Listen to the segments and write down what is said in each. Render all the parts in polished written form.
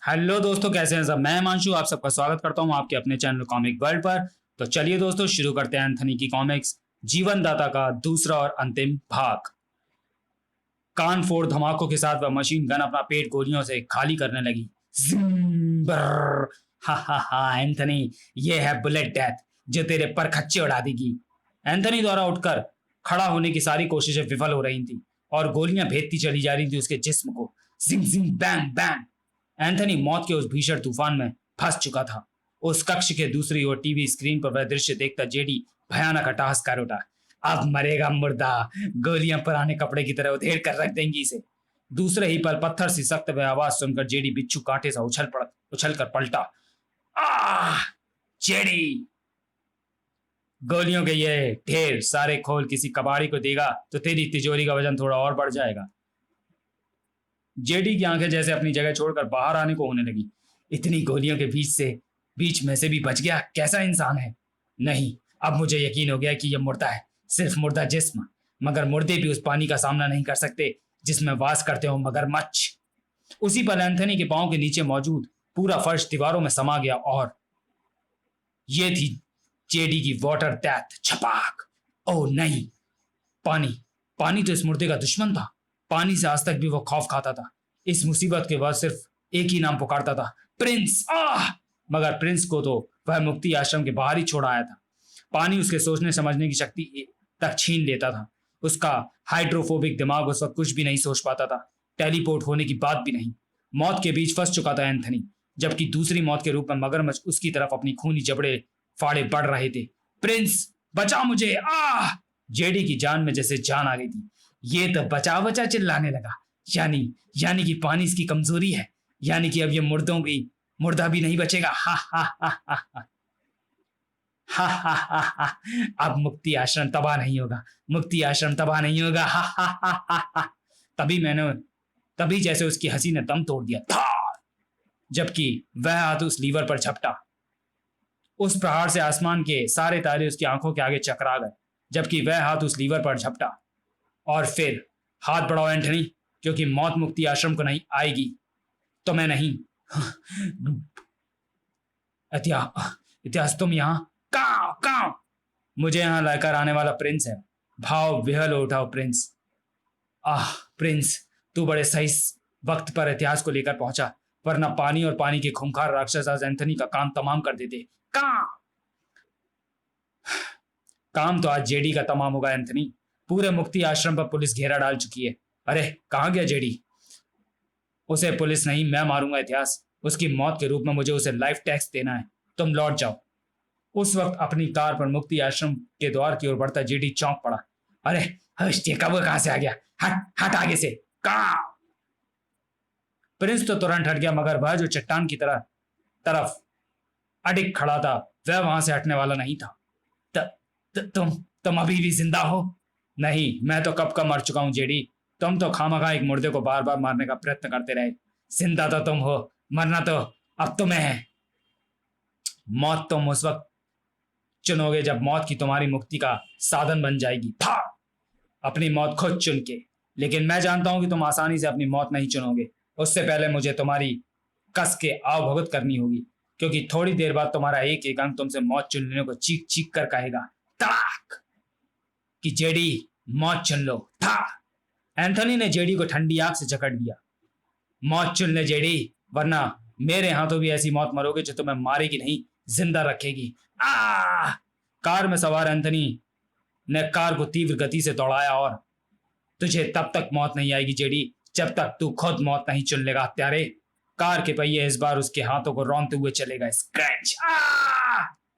Hello दोस्तों, कैसे हैं सब। मैं हिमांशु आप सबका स्वागत करता हूं आपके अपने चैनल कॉमिक वर्ल्ड पर। तो चलिए दोस्तों, शुरू करते हैं एंथनी की कॉमिक्स जीवनदाता का दूसरा और अंतिम भाग। कान फोड़ धमाकों के साथ वह मशीन गन अपना पेट गोलियों से खाली करने लगी। जिम, ब्रर, हा एंथनी, ये है बुलेट डेथ जो तेरे पर खच्चे उड़ा देगी। एंथनी द्वारा उठकर खड़ा होने की सारी कोशिशें विफल हो रही थी और गोलियां भेदती चली जा रही थी उसके जिस्म को। जिंग जिंग बैंग बैंग। एंथनी मौत के उस भीषण तूफान में फंस चुका था। उस कक्ष के दूसरी ओर टीवी स्क्रीन पर वह दृश्य देखता जेडी भयानक अट्टहास कर उठा। अब मरेगा मुर्दा, गोलियां पुराने कपड़े की तरह उधेड़ कर रख देंगी इसे। दूसरे ही पल पत्थर सी सख्त वह आवाज सुनकर जेडी बिच्छू कांटे सा उछल कर पलटा। आह! जेडी, गोलियों के ये ढेर सारे खोल किसी कबाड़ी को देगा तो तेरी तिजोरी का वजन थोड़ा और बढ़ जाएगा। जेडी की आंखें जैसे अपनी जगह छोड़कर बाहर आने को होने लगी। इतनी गोलियों के बीच में से भी बच गया, कैसा इंसान है। नहीं, अब मुझे यकीन हो गया कि यह मुर्दा है, सिर्फ मुर्दा जिस्म। मगर मुर्दे भी उस पानी का सामना नहीं कर सकते जिसमें वास करते हो मगरमच्छ। उसी पल एंथनी के पांव के नीचे मौजूद पूरा फर्श दीवारों में समा गया और ये थी जेडी की वाटर डेथ। छपाक। ओह नहीं, पानी। पानी तो इस मुर्दे का दुश्मन था। पानी से आज तक भी वो खौफ खाता था। इस मुसीबत के बाद सिर्फ एक ही नाम पुकारता था, प्रिंस। आह! मगर प्रिंस को तो वह मुक्ति आश्रम के बाहर ही छोड़ आया था। पानी उसके सोचने समझने की शक्ति तक छीन लेता था। उसका हाइड्रोफोबिक दिमाग उस वक्त कुछ भी नहीं सोच पाता था, टेलीपोर्ट होने की बात भी नहीं। मौत के बीच फंस चुका था एंथनी, जबकि दूसरी मौत के रूप में मगरमच्छ उसकी तरफ अपनी खूनी जबड़े फाड़े बढ़ रहे थे। प्रिंस, बचा मुझे! आह! जेडी की जान में जैसे जान आ गई थी। ये तो बचा बचा चिल्लाने लगा। यानी यानी कि पानी इसकी कमजोरी है। यानी कि अब ये मुर्दा भी नहीं बचेगा। हा हा हा हा हा हा हा हा हा। अब मुक्ति आश्रम तबाह नहीं होगा, मुक्ति आश्रम तबाह नहीं होगा। हा हा हा हा हा। तभी जैसे उसकी हंसी ने दम तोड़ दिया था, जबकि वह हाथ उस लीवर पर झपटा। उस प्रहार से आसमान के सारे तारे उसकी आंखों के आगे चकरा गए, जबकि वह हाथ उस लीवर पर झपटा। और फिर, हाथ बढ़ाओ एंथनी, क्योंकि मौत मुक्ति आश्रम को नहीं आएगी तो मैं नहीं। इतिहास तुम यहाँ काओ काओ। मुझे यहाँ लाकर आने वाला प्रिंस है। भाव विहल उठाओ प्रिंस। आह प्रिंस, तू बड़े सही वक्त पर इतिहास को लेकर पहुंचा, वरना पानी और पानी के खूंखार राक्षस आज एंथनी का काम तमाम कर देते। काम तो आज जेडी का तमाम होगा एंथनी। पूरे मुक्ति आश्रम पर पुलिस घेरा डाल चुकी है। अरे कहाँ गया जेडी? उसे पुलिस नहीं, मैं मारूंगा इतिहास। उसकी मौत के रूप में मुझे उसे लाइफ टैक्स देना है। तुम लौट जाओ। उस वक्त अपनी कार पर मुक्ति आश्रम के द्वार की ओर बढ़ता जेडी चौंक पड़ा। अरे ये कब कहां से आ गया? हट हट आगे से। कहां? प्रिंस तो तुरंत हट गया, मगर वह जो चट्टान की तरफ अडिग खड़ा था वह वहां से हटने वाला नहीं था। तुम अभी भी जिंदा हो? नहीं, मैं तो कब का मर चुका हूं जेडी। तुम तो खामखा एक मुर्दे को बार बार मारने का प्रयत्न करते रहे। जिंदा तो तुम हो, मरना तो अब तुम्हें है। मौत तुम उस वक्त चुनोगे जब मौत की तुम्हारी मुक्ति का साधन बन जाएगी। था अपनी मौत खुद चुन के। लेकिन मैं जानता हूं कि तुम आसानी से अपनी मौत नहीं चुनोगे। उससे पहले मुझे तुम्हारी कस के आवभगत करनी होगी, क्योंकि थोड़ी देर बाद तुम्हारा एक एक अंग तुमसे मौत चुन लेने को चीख चीख कर कहेगा तड़ाक कि जेडी मौत चुन लो। था एंथनी ने जेडी को ठंडी आंख से जकड़ दिया। मौत चुन ले जेडी, वरना मेरे हाथों भी ऐसी मौत मरोगे जो तुम्हें मारेगी नहीं, जिंदा रखेगी। आ! कार में सवार एंथनी ने कार को तीव्र गति से दौड़ाया। और तुझे तब तक मौत नहीं आएगी जेडी, जब तक तू खुद मौत नहीं चुन लेगा हत्यारे। कार के पहिए इस बार उसके हाथों को रौंदते हुए चलेगा। स्क्रैच!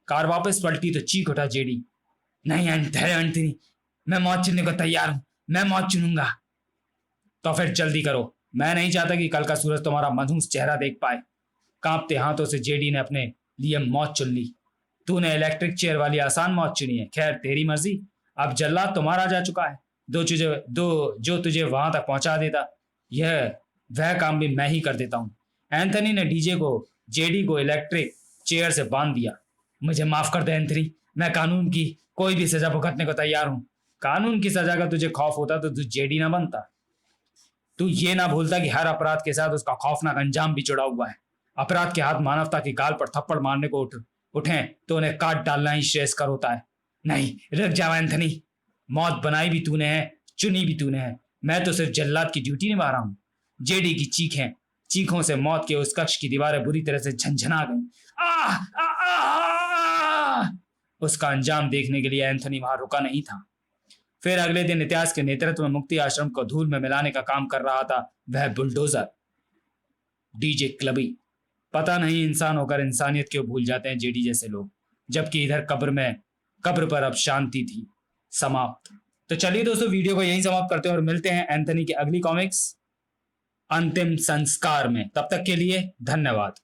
कार वापस पलटी तो चीख उठा जेडी। नहीं एंथनी, मैं मौत चुनने को तैयार हूं, मैं मौत चुनूंगा। तो फिर जल्दी करो, मैं नहीं चाहता कि कल का सूरज तुम्हारा मधुस चेहरा देख पाए। कांपते हाथों से जेडी ने अपने लिए मौत चुन ली। तूने इलेक्ट्रिक चेयर वाली आसान मौत चुनी है। खैर तेरी मर्जी। अब जल्लाद तुम्हारा जा चुका है। जो तुझे वहां तक पहुंचा देता, यह वह काम भी मैं ही कर देता हूं। एंथनी ने जेडी को इलेक्ट्रिक चेयर से बांध दिया। मुझे माफ कर दे एंथनी, मैं कानून की कोई भी सजा भुगतने को तैयार हूं। कानून की सजा का तुझे खौफ होता तो तू जेडी ना बनता। तू ये ना भूलता कि हर अपराध के साथ उसका खौफनाक अंजाम भी जुड़ा हुआ है। अपराध के हाथ मानवता की गाल पर थप्पड़ मारने को उठे तो उन्हें काट डालना ही श्रेयस्कर होता है। नहीं, रुक जाओ एंथनी। मौत बनाई भी तूने है, चुनी भी तूने है। मैं तो सिर्फ जल्लाद की ड्यूटी निभा रहा हूँ। जेडी की चीखों से मौत के उस कक्ष की दीवारें बुरी तरह से झंझना गई। उसका अंजाम देखने के लिए एंथनी वहां रुका नहीं था। फिर अगले दिन इतिहास के नेतृत्व में मुक्ति आश्रम को धूल में मिलाने का काम कर रहा था वह बुलडोजर डीजे क्लबी। पता नहीं इंसान होकर इंसानियत क्यों भूल जाते हैं जेडी जैसे लोग, जबकि इधर कब्र पर अब शांति थी। समाप्त। तो चलिए दोस्तों, वीडियो को यहीं समाप्त करते हैं और मिलते हैं एंथनी की अगली कॉमिक्स अंतिम संस्कार में। तब तक के लिए धन्यवाद।